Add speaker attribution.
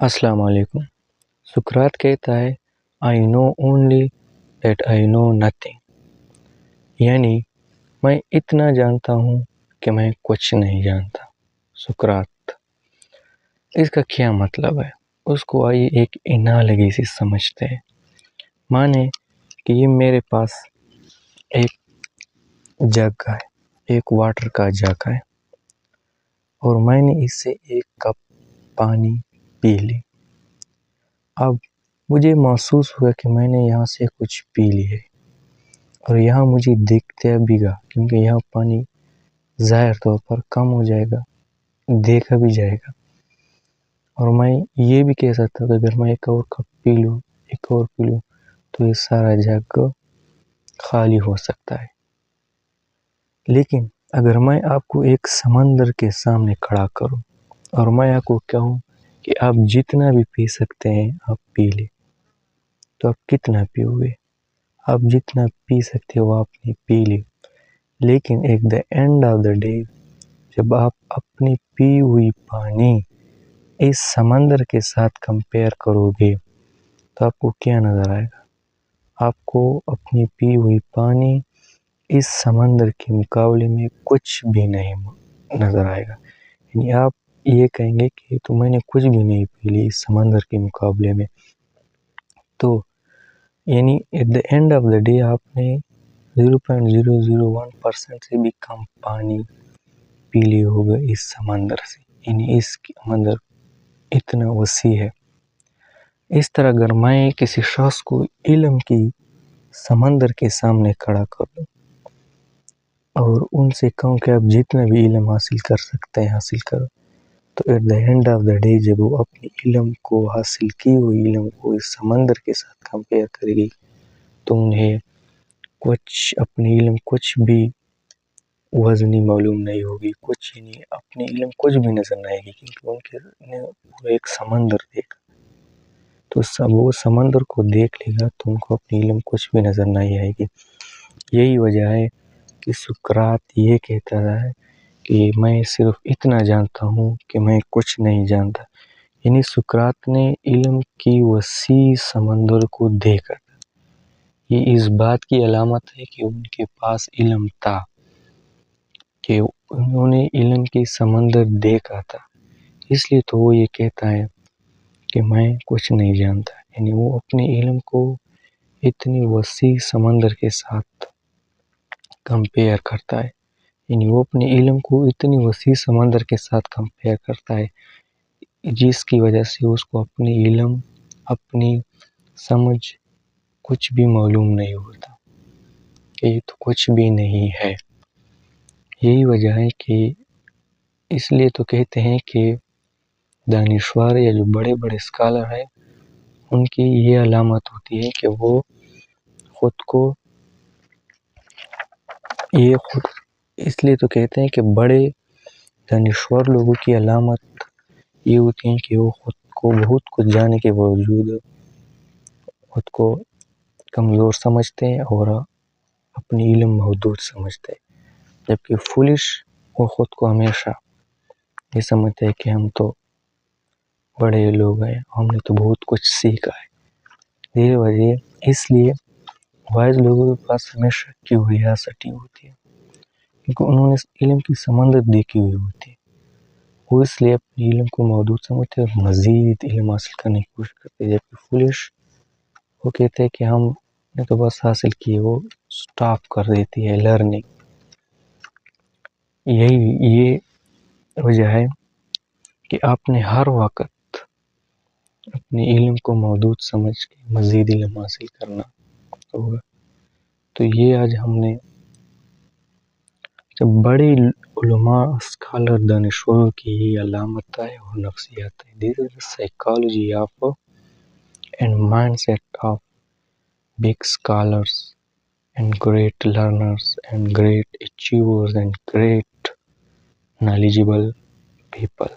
Speaker 1: अस्सलाम वालेकुम। सुकरात कहता है, I know only that I know nothing, यानी मैं इतना जानता हूँ कि मैं कुछ नहीं जानता। सुकरात, इसका क्या मतलब है? उसको आइए एक एनालॉजी से समझते हैं। माने कि ये मेरे पास एक जग है, एक वाटर का जग है और मैंने इससे एक कप पानी पी ली। अब मुझे महसूस हुआ कि मैंने यहाँ से कुछ पी ली है और यहाँ मुझे दिखता भीगा, क्योंकि यहाँ पानी ज़ाहिर तौर पर कम हो जाएगा, देखा भी जाएगा। और मैं ये भी कह सकता हूँ कि अगर मैं एक और कप पी लूँ, एक और पी लूँ, तो ये सारा जग खाली हो सकता है। लेकिन अगर मैं आपको एक समंदर के सामने खड़ा करूँ और मैं आपको कहूँ कि आप जितना भी पी सकते हैं आप पी ले, तो आप कितना पियोगे? आप जितना पी सकते हो आपने पी ली। लेकिन at the end of the day जब आप अपनी पी हुई पानी इस समंदर के साथ कंपेयर करोगे तो आपको क्या नज़र आएगा? आपको अपनी पी हुई पानी इस समंदर के मुकाबले में कुछ भी नहीं नज़र आएगा। यानी आप ये कहेंगे कि तो मैंने कुछ भी नहीं पी ली इस समंदर के मुकाबले में। तो यानी at the end of the day आपने 0.001% से भी कम पानी पी लिए होगा इस समंदर से। यानी इस समंदर इतना वसी है। इस तरह अगर मैं किसी शख्स को इल्म की समंदर के सामने खड़ा कर दूं और उनसे कहूँ कि आप जितना भी इल्म हासिल कर सकते हैं हासिल करो, तो at the end of the day जब वो अपनी इल्म को हासिल की हुई इल्म को इस समंदर के साथ कंपेयर करेगी तो उन्हें कुछ अपनी इल्म कुछ भी वज़नी मालूम नहीं होगी, कुछ नहीं, अपनी इल्म कुछ भी नज़र नहीं आएगी, क्योंकि उनके पूरा एक समंदर देखा। तो सब वो समंदर को देख लेगा तो उनको अपनी इल्म कुछ भी नज़र नहीं आएगी। यही वजह है कि सुकरात ये कहता है कि मैं सिर्फ इतना जानता हूँ कि मैं कुछ नहीं जानता। यानी सुकरात ने इल्म की वसी समंदर को देखा। ये इस बात की अलामत है कि उनके पास इल्म था, कि उन्होंने इल्म की समंदर देखा था, इसलिए तो वो ये कहता है कि मैं कुछ नहीं जानता। यानी वो अपने इल्म को इतनी वसी समंदर के साथ कंपेयर करता है। यानी वो अपने इल्म को इतनी वसी समंदर के साथ कंपेयर करता है जिसकी वजह से उसको अपनी इल्म, अपनी समझ कुछ भी मालूम नहीं होता, कि ये तो कुछ भी नहीं है। यही वजह है कि इसलिए तो कहते हैं कि दानिश्वर या जो बड़े बड़े स्कॉलर हैं उनकी ये अलामत होती है कि वो खुद को इसलिए तो कहते हैं कि बड़े दानिश्वर लोगों की अलामत ये होती है कि वो खुद को बहुत कुछ जानने के बावजूद खुद को कमज़ोर समझते हैं और अपनी इल्म महदूद समझते हैं। जबकि फुलिश वो खुद को हमेशा ये समझते हैं कि हम तो बड़े लोग हैं, हमने तो बहुत कुछ सीखा है। ये वजह इसलिए वाइज लोगों के पास हमेशा क्यूरियोसिटी होती है, क्योंकि उन्होंने इल्म की समंदर देखी हुई होती है। वो इसलिए अपनी इल्म को महदूद समझते हैं और मज़ीद इल्म हासिल करने की कोशिश करते हैं। जबकि फुलिश वो कहते हैं कि हमने तो बस हासिल किए, वो स्टॉप कर देती है लर्निंग। ये वजह है कि आपने हर वक्त अपनी इल्म को महदूद समझ के मज़ीद इल्म हासिल करना होगा। तो ये आज हमने जब बड़े उलमा स्कॉलर दानिश्वरों की ये अलामत है और नफ्सियात है। This is the psychology of and mindset of big scholars and great learners and great achievers and great knowledgeable people.